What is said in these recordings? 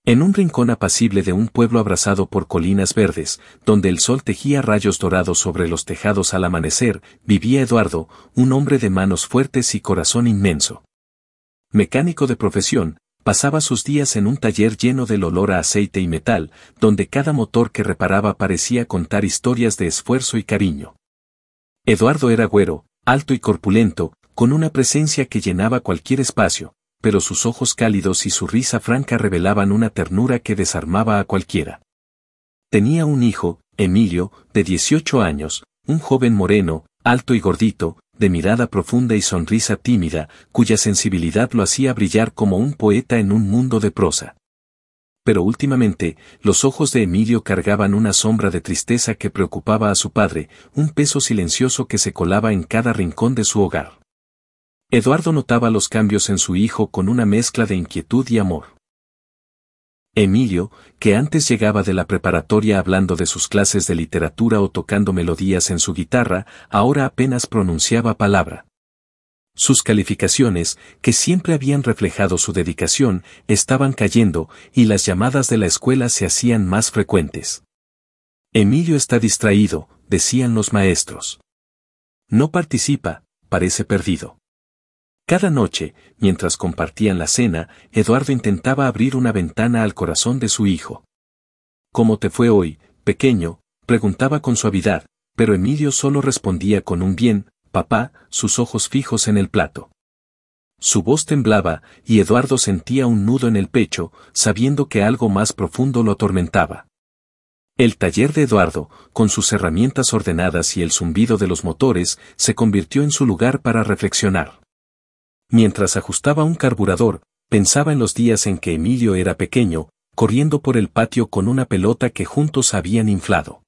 En un rincón apacible de un pueblo abrazado por colinas verdes, donde el sol tejía rayos dorados sobre los tejados al amanecer, vivía Eduardo, un hombre de manos fuertes y corazón inmenso. Mecánico de profesión, pasaba sus días en un taller lleno del olor a aceite y metal, donde cada motor que reparaba parecía contar historias de esfuerzo y cariño. Eduardo era güero, alto y corpulento, con una presencia que llenaba cualquier espacio, pero sus ojos cálidos y su risa franca revelaban una ternura que desarmaba a cualquiera. Tenía un hijo, Emilio, de 18 años, un joven moreno, alto y gordito, de mirada profunda y sonrisa tímida, cuya sensibilidad lo hacía brillar como un poeta en un mundo de prosa. Pero últimamente, los ojos de Emilio cargaban una sombra de tristeza que preocupaba a su padre, un peso silencioso que se colaba en cada rincón de su hogar. Eduardo notaba los cambios en su hijo con una mezcla de inquietud y amor. Emilio, que antes llegaba de la preparatoria hablando de sus clases de literatura o tocando melodías en su guitarra, ahora apenas pronunciaba palabra. Sus calificaciones, que siempre habían reflejado su dedicación, estaban cayendo, y las llamadas de la escuela se hacían más frecuentes. Emilio está distraído, decían los maestros. No participa, parece perdido. Cada noche, mientras compartían la cena, Eduardo intentaba abrir una ventana al corazón de su hijo. ¿Cómo te fue hoy, pequeño?, preguntaba con suavidad, pero Emilio solo respondía con un bien, papá, sus ojos fijos en el plato. Su voz temblaba, y Eduardo sentía un nudo en el pecho, sabiendo que algo más profundo lo atormentaba. El taller de Eduardo, con sus herramientas ordenadas y el zumbido de los motores, se convirtió en su lugar para reflexionar. Mientras ajustaba un carburador, pensaba en los días en que Emilio era pequeño, corriendo por el patio con una pelota que juntos habían inflado.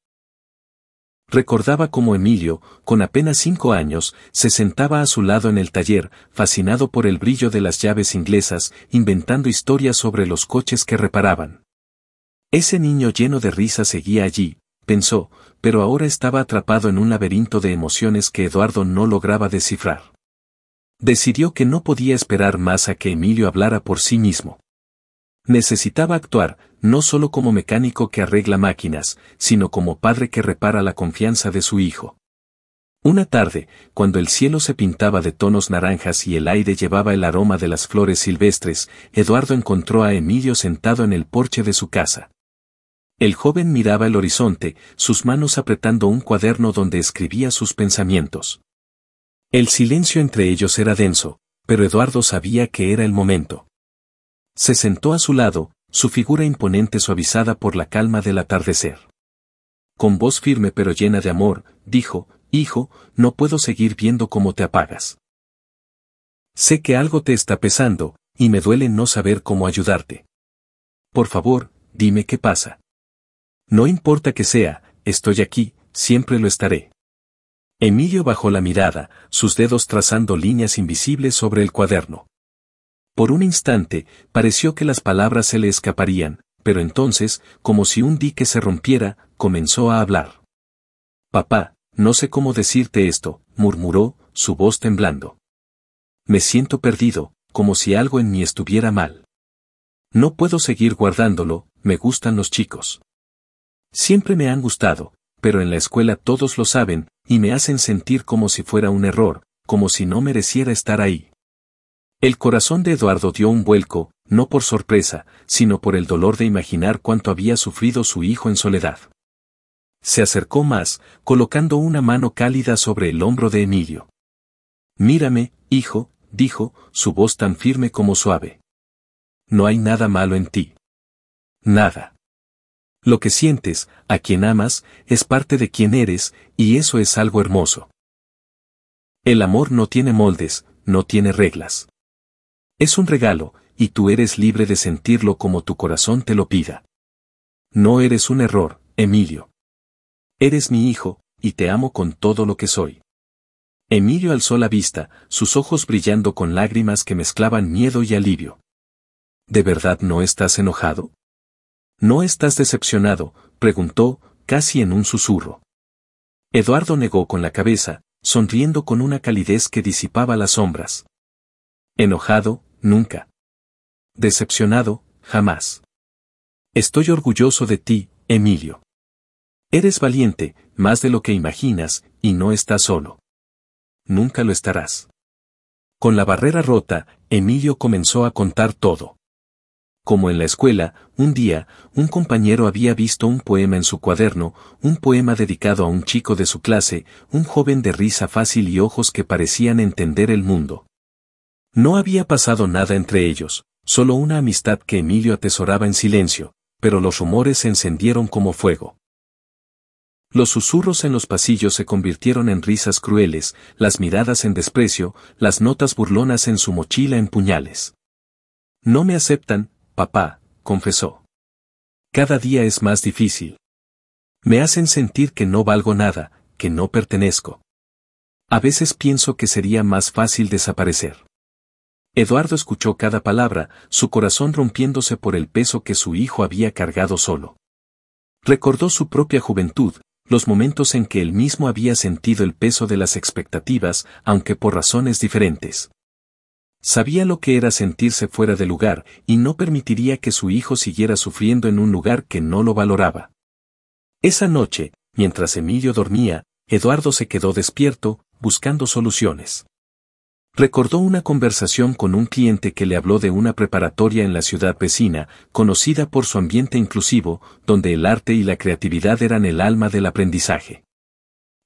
Recordaba cómo Emilio, con apenas 5 años, se sentaba a su lado en el taller, fascinado por el brillo de las llaves inglesas, inventando historias sobre los coches que reparaban. Ese niño lleno de risa seguía allí, pensó, pero ahora estaba atrapado en un laberinto de emociones que Eduardo no lograba descifrar. Decidió que no podía esperar más a que Emilio hablara por sí mismo. Necesitaba actuar, no solo como mecánico que arregla máquinas, sino como padre que repara la confianza de su hijo. Una tarde, cuando el cielo se pintaba de tonos naranjas y el aire llevaba el aroma de las flores silvestres, Eduardo encontró a Emilio sentado en el porche de su casa. El joven miraba el horizonte, sus manos apretando un cuaderno donde escribía sus pensamientos. El silencio entre ellos era denso, pero Eduardo sabía que era el momento. Se sentó a su lado, su figura imponente suavizada por la calma del atardecer. Con voz firme pero llena de amor, dijo, «Hijo, no puedo seguir viendo cómo te apagas. Sé que algo te está pesando, y me duele no saber cómo ayudarte. Por favor, dime qué pasa. No importa que sea, estoy aquí, siempre lo estaré». Emilio bajó la mirada, sus dedos trazando líneas invisibles sobre el cuaderno. Por un instante, pareció que las palabras se le escaparían, pero entonces, como si un dique se rompiera, comenzó a hablar. «Papá, no sé cómo decirte esto», murmuró, su voz temblando. «Me siento perdido, como si algo en mí estuviera mal. No puedo seguir guardándolo, me gustan los chicos. Siempre me han gustado, pero en la escuela todos lo saben, y me hacen sentir como si fuera un error, como si no mereciera estar ahí». El corazón de Eduardo dio un vuelco, no por sorpresa, sino por el dolor de imaginar cuánto había sufrido su hijo en soledad. Se acercó más, colocando una mano cálida sobre el hombro de Emilio. «Mírame, hijo», dijo, su voz tan firme como suave. «No hay nada malo en ti. Nada. Lo que sientes, a quien amas, es parte de quien eres, y eso es algo hermoso. El amor no tiene moldes, no tiene reglas. Es un regalo, y tú eres libre de sentirlo como tu corazón te lo pida. No eres un error, Emilio. Eres mi hijo, y te amo con todo lo que soy». Emilio alzó la vista, sus ojos brillando con lágrimas que mezclaban miedo y alivio. «¿De verdad no estás enojado? ¿No estás decepcionado?», preguntó, casi en un susurro. Eduardo negó con la cabeza, sonriendo con una calidez que disipaba las sombras. «Enojado, nunca. Decepcionado, jamás. Estoy orgulloso de ti, Emilio. Eres valiente, más de lo que imaginas, y no estás solo. Nunca lo estarás. Con la barrera rota, Emilio comenzó a contar todo. Como en la escuela, un día, un compañero había visto un poema en su cuaderno, un poema dedicado a un chico de su clase, un joven de risa fácil y ojos que parecían entender el mundo. No había pasado nada entre ellos, solo una amistad que Emilio atesoraba en silencio, pero los rumores se encendieron como fuego. Los susurros en los pasillos se convirtieron en risas crueles, las miradas en desprecio, las notas burlonas en su mochila en puñales. No me aceptan, papá, confesó. Cada día es más difícil. Me hacen sentir que no valgo nada, que no pertenezco. A veces pienso que sería más fácil desaparecer. Eduardo escuchó cada palabra, su corazón rompiéndose por el peso que su hijo había cargado solo. Recordó su propia juventud, los momentos en que él mismo había sentido el peso de las expectativas, aunque por razones diferentes. Sabía lo que era sentirse fuera de lugar, y no permitiría que su hijo siguiera sufriendo en un lugar que no lo valoraba. Esa noche, mientras Emilio dormía, Eduardo se quedó despierto, buscando soluciones. Recordó una conversación con un cliente que le habló de una preparatoria en la ciudad vecina, conocida por su ambiente inclusivo, donde el arte y la creatividad eran el alma del aprendizaje.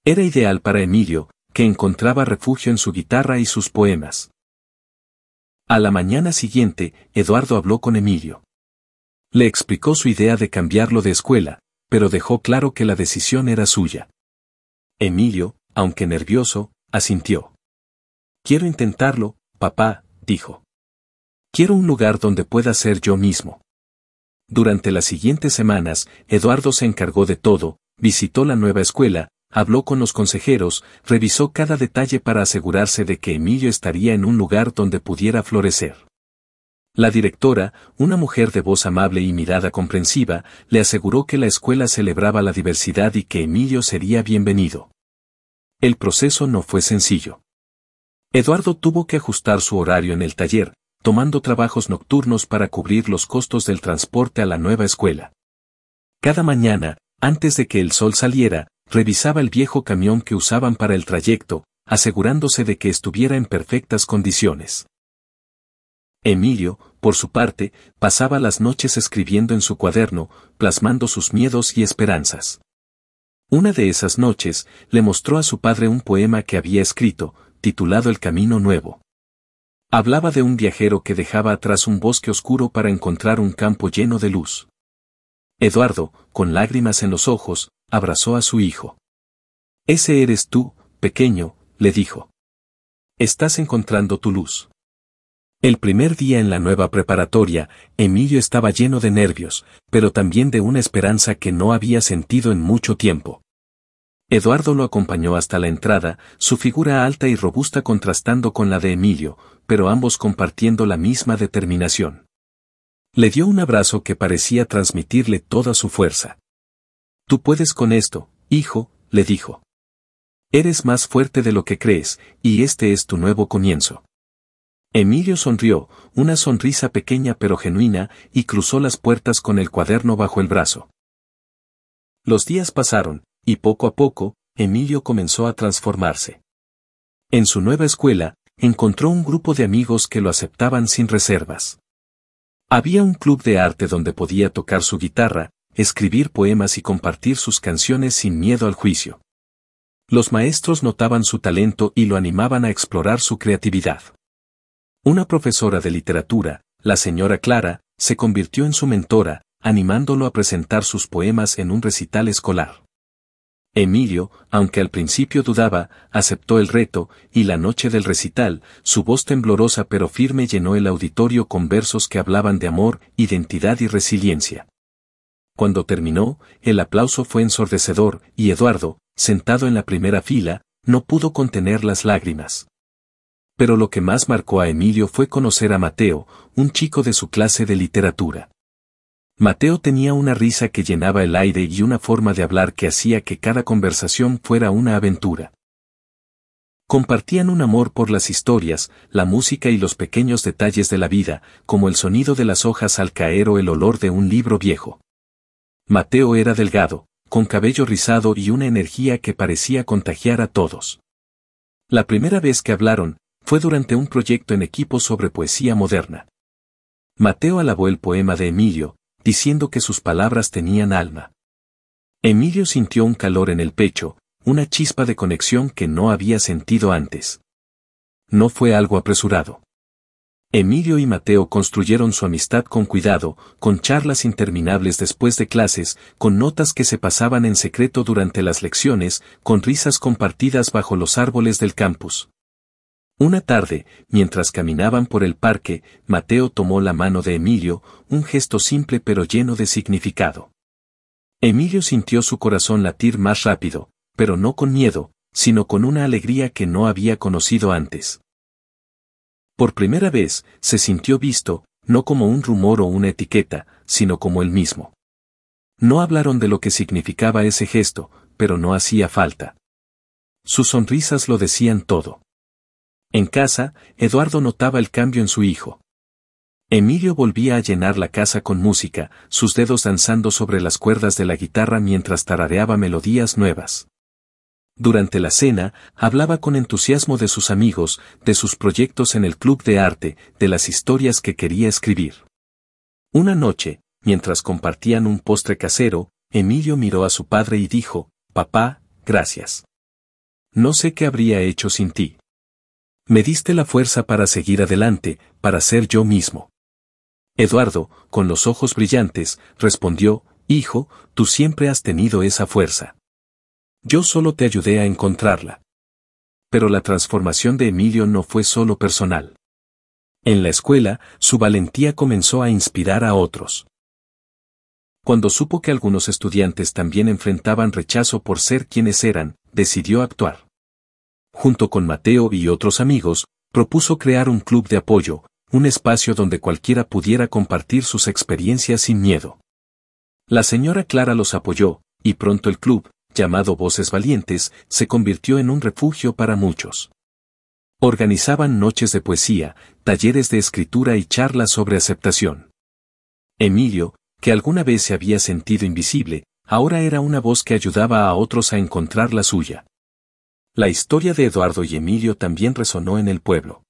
Era ideal para Emilio, que encontraba refugio en su guitarra y sus poemas. A la mañana siguiente, Eduardo habló con Emilio. Le explicó su idea de cambiarlo de escuela, pero dejó claro que la decisión era suya. Emilio, aunque nervioso, asintió. Quiero intentarlo, papá, dijo. Quiero un lugar donde pueda ser yo mismo. Durante las siguientes semanas, Eduardo se encargó de todo, visitó la nueva escuela, habló con los consejeros, revisó cada detalle para asegurarse de que Emilio estaría en un lugar donde pudiera florecer. La directora, una mujer de voz amable y mirada comprensiva, le aseguró que la escuela celebraba la diversidad y que Emilio sería bienvenido. El proceso no fue sencillo. Eduardo tuvo que ajustar su horario en el taller, tomando trabajos nocturnos para cubrir los costos del transporte a la nueva escuela. Cada mañana, antes de que el sol saliera, revisaba el viejo camión que usaban para el trayecto, asegurándose de que estuviera en perfectas condiciones. Emilio, por su parte, pasaba las noches escribiendo en su cuaderno, plasmando sus miedos y esperanzas. Una de esas noches, le mostró a su padre un poema que había escrito, titulado El Camino Nuevo. Hablaba de un viajero que dejaba atrás un bosque oscuro para encontrar un campo lleno de luz. Eduardo, con lágrimas en los ojos, abrazó a su hijo. Ese eres tú, pequeño, le dijo. Estás encontrando tu luz. El primer día en la nueva preparatoria, Emilio estaba lleno de nervios, pero también de una esperanza que no había sentido en mucho tiempo. Eduardo lo acompañó hasta la entrada, su figura alta y robusta contrastando con la de Emilio, pero ambos compartiendo la misma determinación. Le dio un abrazo que parecía transmitirle toda su fuerza. Tú puedes con esto, hijo, le dijo. Eres más fuerte de lo que crees, y este es tu nuevo comienzo. Emilio sonrió, una sonrisa pequeña pero genuina, y cruzó las puertas con el cuaderno bajo el brazo. Los días pasaron, y poco a poco, Emilio comenzó a transformarse. En su nueva escuela, encontró un grupo de amigos que lo aceptaban sin reservas. Había un club de arte donde podía tocar su guitarra, escribir poemas y compartir sus canciones sin miedo al juicio. Los maestros notaban su talento y lo animaban a explorar su creatividad. Una profesora de literatura, la señora Clara, se convirtió en su mentora, animándolo a presentar sus poemas en un recital escolar. Emilio, aunque al principio dudaba, aceptó el reto, y la noche del recital, su voz temblorosa pero firme llenó el auditorio con versos que hablaban de amor, identidad y resiliencia. Cuando terminó, el aplauso fue ensordecedor, y Eduardo, sentado en la primera fila, no pudo contener las lágrimas. Pero lo que más marcó a Emilio fue conocer a Mateo, un chico de su clase de literatura. Mateo tenía una risa que llenaba el aire y una forma de hablar que hacía que cada conversación fuera una aventura. Compartían un amor por las historias, la música y los pequeños detalles de la vida, como el sonido de las hojas al caer o el olor de un libro viejo. Mateo era delgado, con cabello rizado y una energía que parecía contagiar a todos. La primera vez que hablaron, fue durante un proyecto en equipo sobre poesía moderna. Mateo alabó el poema de Emilio, diciendo que sus palabras tenían alma. Emilio sintió un calor en el pecho, una chispa de conexión que no había sentido antes. No fue algo apresurado. Emilio y Mateo construyeron su amistad con cuidado, con charlas interminables después de clases, con notas que se pasaban en secreto durante las lecciones, con risas compartidas bajo los árboles del campus. Una tarde, mientras caminaban por el parque, Mateo tomó la mano de Emilio, un gesto simple pero lleno de significado. Emilio sintió su corazón latir más rápido, pero no con miedo, sino con una alegría que no había conocido antes. Por primera vez, se sintió visto, no como un rumor o una etiqueta, sino como él mismo. No hablaron de lo que significaba ese gesto, pero no hacía falta. Sus sonrisas lo decían todo. En casa, Eduardo notaba el cambio en su hijo. Emilio volvía a llenar la casa con música, sus dedos danzando sobre las cuerdas de la guitarra mientras tarareaba melodías nuevas. Durante la cena, hablaba con entusiasmo de sus amigos, de sus proyectos en el club de arte, de las historias que quería escribir. Una noche, mientras compartían un postre casero, Emilio miró a su padre y dijo: «Papá, gracias. No sé qué habría hecho sin ti. Me diste la fuerza para seguir adelante, para ser yo mismo». Eduardo, con los ojos brillantes, respondió: «Hijo, tú siempre has tenido esa fuerza. Yo solo te ayudé a encontrarla». Pero la transformación de Emilio no fue solo personal. En la escuela, su valentía comenzó a inspirar a otros. Cuando supo que algunos estudiantes también enfrentaban rechazo por ser quienes eran, decidió actuar. Junto con Mateo y otros amigos, propuso crear un club de apoyo, un espacio donde cualquiera pudiera compartir sus experiencias sin miedo. La señora Clara los apoyó, y pronto el club, llamado Voces Valientes, se convirtió en un refugio para muchos. Organizaban noches de poesía, talleres de escritura y charlas sobre aceptación. Emilio, que alguna vez se había sentido invisible, ahora era una voz que ayudaba a otros a encontrar la suya. La historia de Eduardo y Emilio también resonó en el pueblo.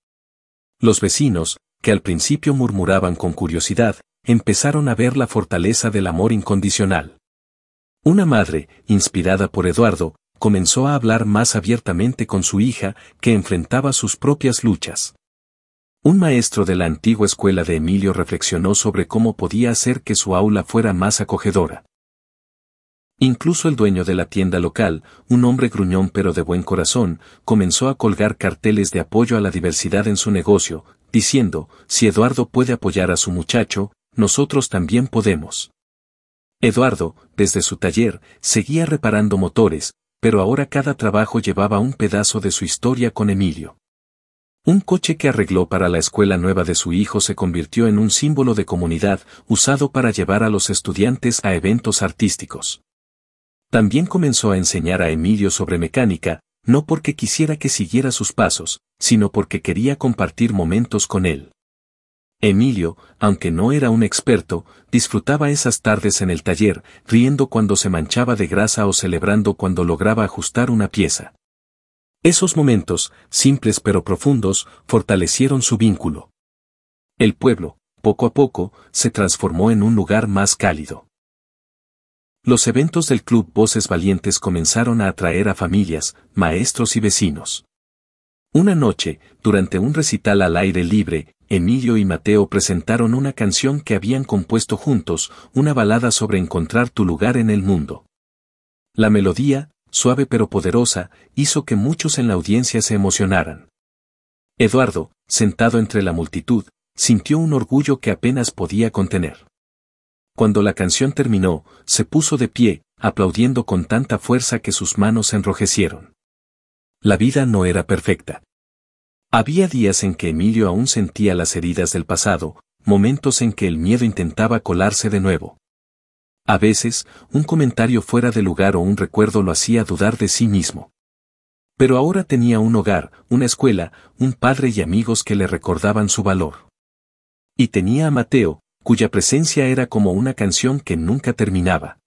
Los vecinos, que al principio murmuraban con curiosidad, empezaron a ver la fortaleza del amor incondicional. Una madre, inspirada por Eduardo, comenzó a hablar más abiertamente con su hija, que enfrentaba sus propias luchas. Un maestro de la antigua escuela de Emilio reflexionó sobre cómo podía hacer que su aula fuera más acogedora. Incluso el dueño de la tienda local, un hombre gruñón pero de buen corazón, comenzó a colgar carteles de apoyo a la diversidad en su negocio, diciendo: «Si Eduardo puede apoyar a su muchacho, nosotros también podemos». Eduardo, desde su taller, seguía reparando motores, pero ahora cada trabajo llevaba un pedazo de su historia con Emilio. Un coche que arregló para la escuela nueva de su hijo se convirtió en un símbolo de comunidad, usado para llevar a los estudiantes a eventos artísticos. También comenzó a enseñar a Emilio sobre mecánica, no porque quisiera que siguiera sus pasos, sino porque quería compartir momentos con él. Emilio, aunque no era un experto, disfrutaba esas tardes en el taller, riendo cuando se manchaba de grasa o celebrando cuando lograba ajustar una pieza. Esos momentos, simples pero profundos, fortalecieron su vínculo. El pueblo, poco a poco, se transformó en un lugar más cálido. Los eventos del Club Voces Valientes comenzaron a atraer a familias, maestros y vecinos. Una noche, durante un recital al aire libre, Emilio y Mateo presentaron una canción que habían compuesto juntos, una balada sobre encontrar tu lugar en el mundo. La melodía, suave pero poderosa, hizo que muchos en la audiencia se emocionaran. Eduardo, sentado entre la multitud, sintió un orgullo que apenas podía contener. Cuando la canción terminó, se puso de pie, aplaudiendo con tanta fuerza que sus manos se enrojecieron. La vida no era perfecta. Había días en que Emilio aún sentía las heridas del pasado, momentos en que el miedo intentaba colarse de nuevo. A veces, un comentario fuera de lugar o un recuerdo lo hacía dudar de sí mismo. Pero ahora tenía un hogar, una escuela, un padre y amigos que le recordaban su valor. Y tenía a Mateo, cuya presencia era como una canción que nunca terminaba.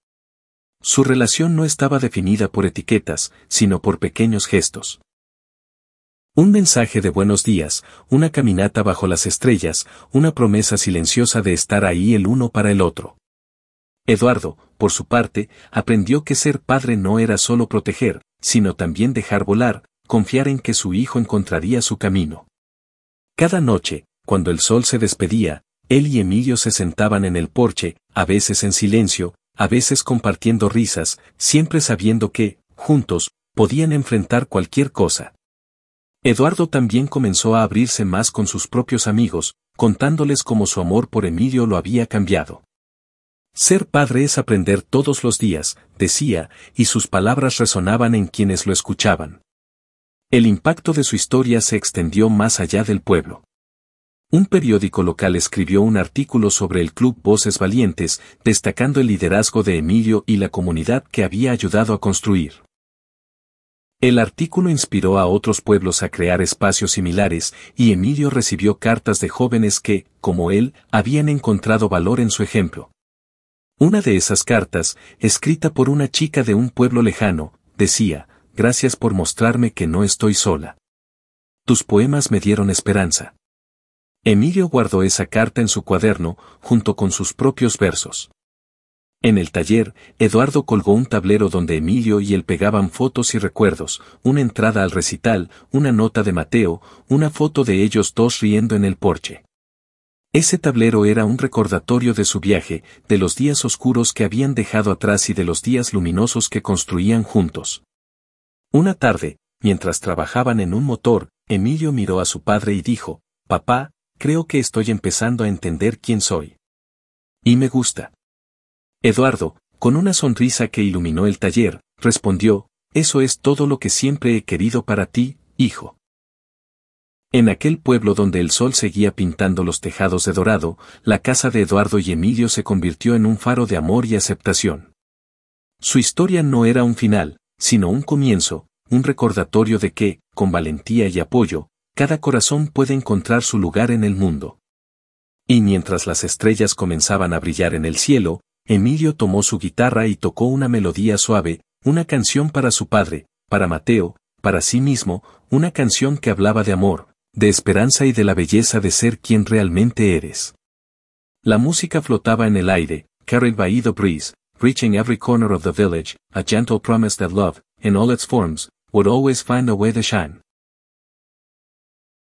Su relación no estaba definida por etiquetas, sino por pequeños gestos. Un mensaje de buenos días, una caminata bajo las estrellas, una promesa silenciosa de estar ahí el uno para el otro. Eduardo, por su parte, aprendió que ser padre no era solo proteger, sino también dejar volar, confiar en que su hijo encontraría su camino. Cada noche, cuando el sol se despedía, él y Emilio se sentaban en el porche, a veces en silencio, a veces compartiendo risas, siempre sabiendo que, juntos, podían enfrentar cualquier cosa. Eduardo también comenzó a abrirse más con sus propios amigos, contándoles cómo su amor por Emilio lo había cambiado. Ser padre es aprender todos los días, decía, y sus palabras resonaban en quienes lo escuchaban. El impacto de su historia se extendió más allá del pueblo. Un periódico local escribió un artículo sobre el Club Voces Valientes, destacando el liderazgo de Emilio y la comunidad que había ayudado a construir. El artículo inspiró a otros pueblos a crear espacios similares, y Emilio recibió cartas de jóvenes que, como él, habían encontrado valor en su ejemplo. Una de esas cartas, escrita por una chica de un pueblo lejano, decía: «Gracias por mostrarme que no estoy sola. Tus poemas me dieron esperanza». Emilio guardó esa carta en su cuaderno, junto con sus propios versos. En el taller, Eduardo colgó un tablero donde Emilio y él pegaban fotos y recuerdos, una entrada al recital, una nota de Mateo, una foto de ellos dos riendo en el porche. Ese tablero era un recordatorio de su viaje, de los días oscuros que habían dejado atrás y de los días luminosos que construían juntos. Una tarde, mientras trabajaban en un motor, Emilio miró a su padre y dijo: «Papá, creo que estoy empezando a entender quién soy. Y me gusta». Eduardo, con una sonrisa que iluminó el taller, respondió: «Eso es todo lo que siempre he querido para ti, hijo». En aquel pueblo donde el sol seguía pintando los tejados de dorado, la casa de Eduardo y Emilio se convirtió en un faro de amor y aceptación. Su historia no era un final, sino un comienzo, un recordatorio de que, con valentía y apoyo, cada corazón puede encontrar su lugar en el mundo. Y mientras las estrellas comenzaban a brillar en el cielo, Emilio tomó su guitarra y tocó una melodía suave, una canción para su padre, para Mateo, para sí mismo, una canción que hablaba de amor, de esperanza y de la belleza de ser quien realmente eres. La música flotaba en el aire, carried by the breeze, reaching every corner of the village, a gentle promise that love, in all its forms, would always find a way to shine.